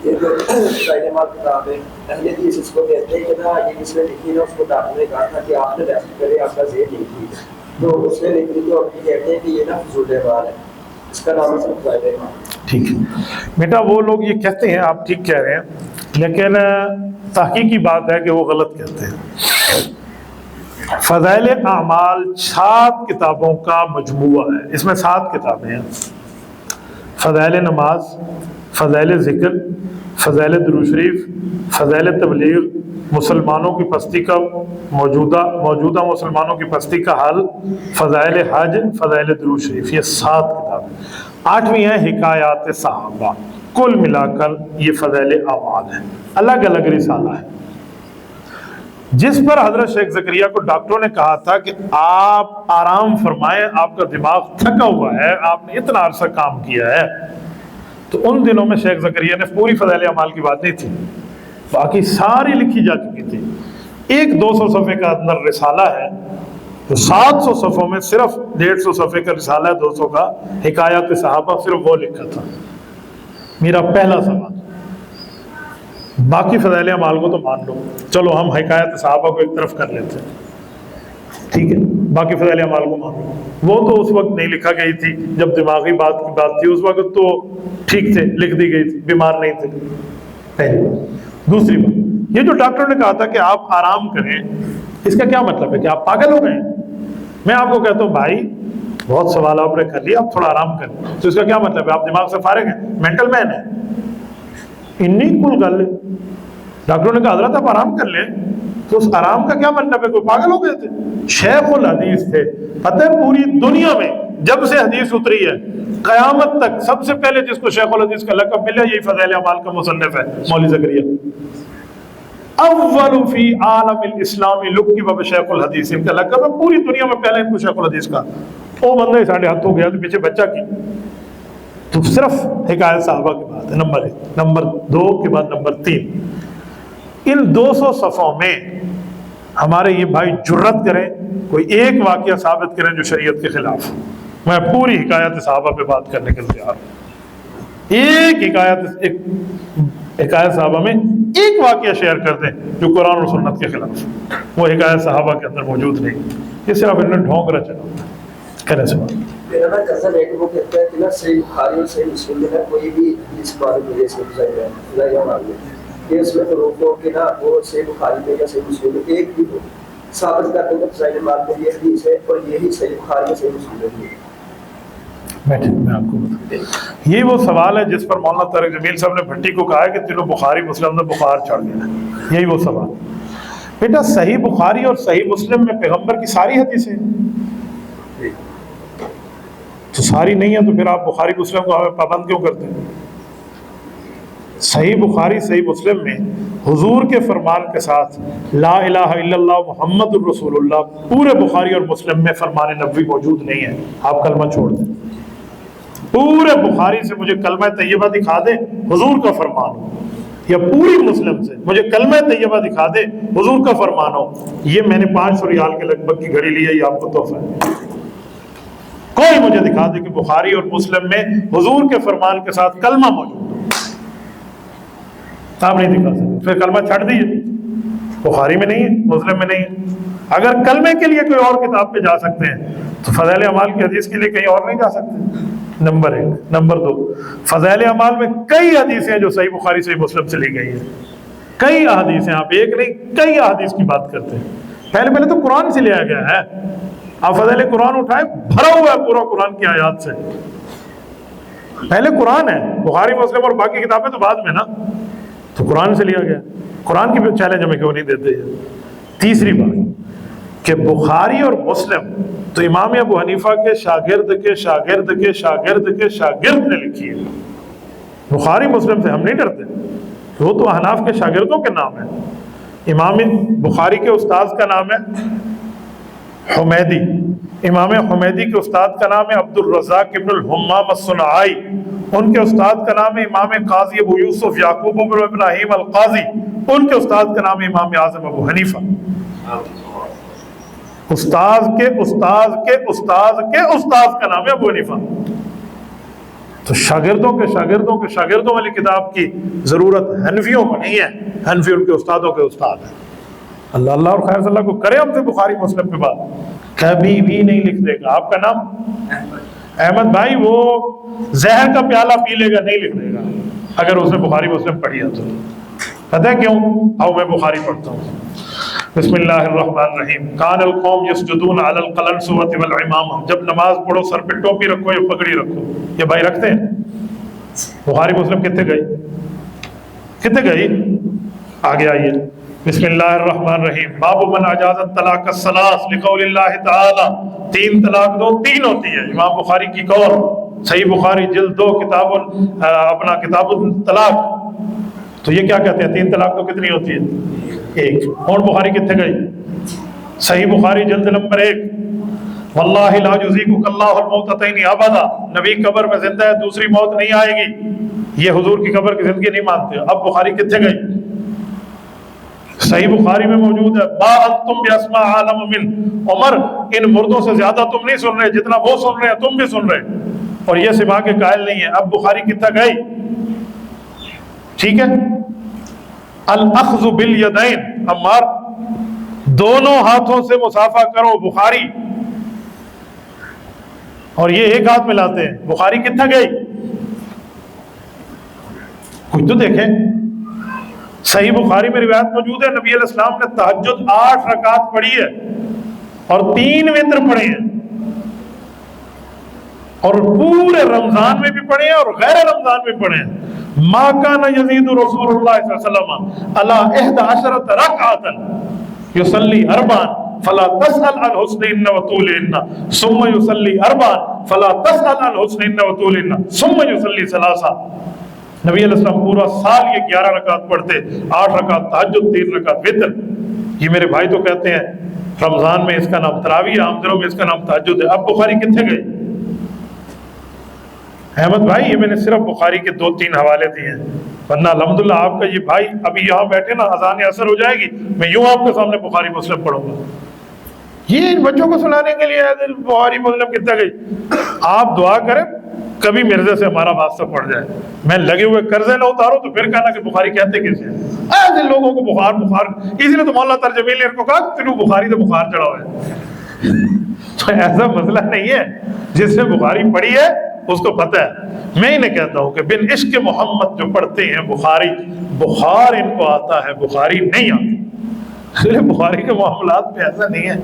یہ جو تعلیمات کتاب ہے اہل حدیث اس کو کہتے ہیں کہ نا یہ جس نے لکھی نا اس کو ڈاکٹر نے کہا تھا کہ آپ نے ریسٹ کرے آپ کا ذہن لکھی تو اس نے لکھی تو اب یہ کہتے ہیں کہ یہ نا فضول اعمال ہے، اس کا نام ہے صرف تعلیمات. ٹھیک ہے بیٹا، وہ لوگ یہ کہتے ہیں، آپ ٹھیک کہہ رہے ہیں، لیکن تحقیقی بات ہے کہ وہ غلط کہتے ہیں. فضائل اعمال 7 کتابوں کا مجموعہ ہے، اس میں 7 کتابیں ہیں. فضائل نماز، فضائل ذکر، فضائل درود شریف، فضائل تبلیغ، مسلمانوں کی پستی کا موجودہ مسلمانوں کی پستی کا حل، فضائل حج، فضائل درود شریف. یہ 7 کتابیں. 8ویں ہے حکایات صحابہ. کل ملا کر یہ فضائل اعمال ہیں، الگ الگ رسالہ ہے. جس پر حضرت شیخ زکریا کو ڈاکٹروں نے کہا تھا کہ آپ آرام فرمائیں، آپ کا دماغ تھکا ہوا ہے، آپ نے اتنا عرصہ کام کیا ہے. تو ان دنوں میں شیخ زکریا نے پوری فضائل اعمال کی بات نہیں تھی، باقی ساری لکھی جا چکی تھی. ایک 200 صفحے کا اندر رسالہ ہے، تو 700 صفحوں میں صرف 150 صفحے کا رسالہ ہے، 200 کا حکایات صحابہ، صرف وہ لکھا تھا. میرا پہلا سوال، باقی فضائل اعمال کو تو مان لو، چلو ہم حکایت صحابہ کو ایک طرف کر لیتے ہیں، ٹھیک ہے، باقی فضائل اعمال کو مان لو. وہ تو اس وقت نہیں لکھا گئی تھی جب دماغی بات کی بات تھی، اس وقت تو ٹھیک تھے، لکھ دی گئی تھی، بیمار نہیں تھے. پہلی بات. دوسری بات، یہ جو ڈاکٹر نے کہا تھا کہ آپ آرام کریں، اس کا کیا مطلب ہے کہ آپ پاگل ہو گئے ہیں؟ میں آپ کو کہتا ہوں بھائی بہت سوال آپ نے کر لیا، آپ تھوڑا آرام کریں، تو اس کا کیا مطلب ہے؟ آپ دماغ سے فارغ ہیں، مینٹل مین ہیں؟ انی کل گل. ڈاکٹروں نے کہا حضرت آپ آرام کر لیں، تو اس آرام کا کیا مطلب ہے؟ کوئی پاگل ہو گئے تھے؟ شیخ الحدیث تھے. پتہ ہے پوری دنیا میں جب سے حدیث اتری ہے قیامت تک سب سے پہلے جس کو شیخ الحدیث کا لقب ملا یہی فضائل اعمال کا مصنف ہے، مولوی زکریا. اول فی عالم الاسلام لقب بشیخ الحدیث، ان کا لقب ہے پوری دنیا میں پہلے ان کو شیخ الحدیث کا. وہ بندہ ساڑھے ہاتھ ہو گیا تو پیچھے بچہ کی. تو صرف حکایت صحابہ کی بات ہے، نمبر 1. نمبر 2 کے بعد نمبر 3، ان 200 صفحوں میں ہمارے یہ بھائی جرت کریں، کوئی ایک واقعہ ثابت کریں جو شریعت کے خلاف. میں پوری حکایت صحابہ پہ بات کرنے کے تیار ہوں. ایک حکایت صحابہ میں ایک واقعہ شیئر کر دیں جو قرآن اور سنت کے خلاف، وہ حکایت صحابہ کے اندر موجود نہیں. یہ صرف انہوں نے ڈھونگ رہا چلا. کریں سوال. میرا نا کزن ایک وہ کہتا ہے کہ نا صحیح بخاری اور صحیح مسلم میں کوئی بھی اس بارے میں اس میں فضائل اعمال کہ اس میں تو روکو کہ نا وہ صحیح بخاری میں یا صحیح مسلم میں ایک بھی ہو ثابت کرتے ہیں فضائل اعمال میں یہ حدیث ہے اور یہی صحیح بخاری یا صحیح مسلم میں. میں آپ کو بتا، یہ وہ سوال ہے جس پر مولانا طارق جمیل صاحب نے بھٹی کو کہا ہے کہ تینوں بخاری مسلم میں بخار چڑھ گیا ہے. یہی وہ سوال. بیٹا صحیح بخاری اور صحیح مسلم میں پیغمبر کی ساری حدیثیں تو ساری نہیں ہے، تو پھر آپ بخاری مسلم کو ہمیں پابند کیوں کرتے ہیں؟ صحیح بخاری صحیح مسلم میں حضور کے فرمان کے ساتھ لا الہ الا اللہ محمد الرسول اللہ پورے بخاری اور مسلم میں فرمان نبوی موجود نہیں ہے. آپ کلمہ چھوڑ دیں. پورے بخاری سے مجھے کلمہ طیبہ دکھا دیں حضور کا فرمان ہو، یا پوری مسلم سے مجھے کلمہ طیبہ دکھا دیں حضور کا فرمان ہو. یہ میں نے 500 ریال کے لگ بھگ کی گھڑی لی ہے، یہ آپ کو تحفہ ہے. کوئی مجھے دکھا دے کہ بخاری اور مسلم میں حضور کے فرمان کے ساتھ کلمہ موجود ہو. آپ نہیں دکھا سکتے، پھر کلمہ چھڑ دیجیے. بخاری میں نہیں ہے، مسلم میں نہیں ہے. اگر کلمے کے لیے کوئی اور کتاب پہ جا سکتے ہیں تو فضائل اعمال کی حدیث کے لیے کہیں اور نہیں جا سکتے. نمبر 1. نمبر 2، فضائل اعمال میں کئی حدیثیں ہیں جو صحیح بخاری صحیح مسلم سے لی گئی ہیں. کئی احادیث ہیں، آپ ایک نہیں کئی احادیث کی بات کرتے ہیں. پہلے تو قرآن سے لیا گیا ہے. آپ فضائل قرآن اٹھائیں، بھرا ہوا ہے پورا قرآن کی آیات سے. پہلے قرآن ہے، بخاری مسلم اور باقی کتابیں تو بعد میں نا، تو قرآن سے لیا گیا. قرآن کی بھی چیلنج ہمیں کیوں نہیں دیتے ہیں. تیسری بات کہ بخاری اور مسلم تو امام ابو حنیفہ کے شاگرد کے شاگرد کے شاگرد کے شاگرد نے لکھی ہے. بخاری مسلم سے ہم نہیں ڈرتے، وہ تو احناف کے شاگردوں کے نام ہے. امام بخاری کے استاذ کا نام ہے حمیدی، امام حمیدی کے استاد کا نام ہے عبد الرزاق ابن الحمام الصنعائی، ان کے استاد کا نام ہے امام قاضی ابو یوسف یعقوب بن ابراہیم القاضی، ان کے استاد کا نام ہے امام اعظم ابو حنیفہ. استاد کے استاد کے استاد کے استاد کا نام ہے ابو حنیفہ. تو شاگردوں کے شاگردوں والی کتاب کی ضرورت حنفیوں کو نہیں ہے، حنفی ان کے استادوں کے استاد ہیں۔ اللہ اللہ اور خیر صلی اللہ کو کرے ہم سے بخاری مسلم پہ بات، کبھی بھی نہیں لکھ دے گا۔ آپ کا نام احمد بھائی، وہ زہر کا پیالہ پی لے گا، نہیں لکھ دے گا اگر اس نے بخاری مسلم پڑھی ہے تو۔ پتہ ہے کیوں؟ آؤ میں بخاری پڑھتا ہوں۔ بسم اللہ الرحمن الرحیم۔ کان القوم یسجدون علی القلنسوۃ والعمامہ، جب نماز پڑھو سر پہ ٹوپی رکھو یا پگڑی رکھو۔ یہ بھائی رکھتے ہیں؟ بخاری مسلم کتنے گئی؟ آگے آئیے۔ بسم اللہ الرحمن الرحیم۔ باب من اجاز الطلاق الثلاث لقول اللہ تعالی، 3 طلاق دو 3 ہوتی ہے، امام بخاری کی قول، صحیح بخاری جلد 2 کتاب الطلاق۔ تو یہ کیا کہتے ہیں 3 طلاق تو کتنی ہوتی ہے؟ 1۔ کون بخاری کتنے گئی؟ صحیح بخاری جلد نمبر 1۔ واللہ لا یذیقک اللہ الموتتین ابدا، نبی قبر میں زندہ ہے، دوسری موت نہیں آئے گی۔ یہ حضور کی قبر کی زندگی نہیں مانتے۔ اب بخاری کتنے گئی؟ صحیح بخاری میں موجود ہے، ما انتم باسماء عالم من، عمر ان مردوں سے زیادہ تم نہیں سن رہے، جتنا وہ سن رہے ہیں تم بھی سن رہے، اور یہ سما کے قائل نہیں ہے۔ اب بخاری کتنا گئی؟ ٹھیک ہے۔ الاخذ بالیدین، عمار دونوں ہاتھوں سے مصافحہ کرو، بخاری، اور یہ ایک ہاتھ ملاتے ہیں، بخاری کتنا گئی؟ کچھ تو دیکھیں۔ صحیح بخاری میں روایت موجود ہے، نبی علیہ السلام نے تہجد 8 رکعت پڑھی ہے اور 3 وتر پڑھے ہیں، اور پورے رمضان میں بھی پڑھے ہیں اور غیر رمضان میں پڑھے ہیں۔ ما کان یزید رسول اللہ صلی اللہ علیہ وسلم علی 11 رکعۃ یصلی 4 فلا تسأل عن حسنهن وطولهن ثم يصلي 4 فلا تسأل عن حسنهن وطولهن ثم يصلي 3۔ نبی علیہ السلام پورا سال یہ 11 رکعت پڑھتے، 8 رکعت تہجد، 3 رکعت وتر۔ یہ میرے بھائی تو کہتے ہیں رمضان میں اس کا نام تراویح، عام دنوں میں اس کا نام تہجد ہے۔ اب بخاری کتنے گئے؟ احمد بھائی یہ میں نے صرف بخاری کے 2-3 حوالے دیے ہیں، ورنہ الحمدللہ آپ کا یہ بھائی ابھی یہاں بیٹھے نا، اذان اثر ہو جائے گی، میں یوں آپ کے سامنے بخاری مسلم پڑھوں گا۔ یہ ان بچوں کو سنانے کے لیے بخاری مسلم کتنا گئی؟ آپ دعا کریں کبھی مرزے سے ہمارا واسطہ پڑ جائے، میں لگے ہوئے قرضے نہ اتارو تو پھر کہنا کہ بخاری کہتے کیسے ہیں؟ ایسے لوگوں کو بخار، اسی لیے تو مولانا ترجمیل نے ان کو کہا تینوں بخاری تو بخار چڑھا ہوا ہے۔ تو ایسا مسئلہ نہیں ہے، جس نے بخاری پڑھی ہے اس کو پتہ ہے۔ میں انہیں کہتا ہوں کہ بن عشق محمد جو پڑھتے ہیں بخاری، بخار ان کو آتا ہے، بخاری نہیں آتی۔ بخاری کے معاملات پہ ایسا نہیں ہے۔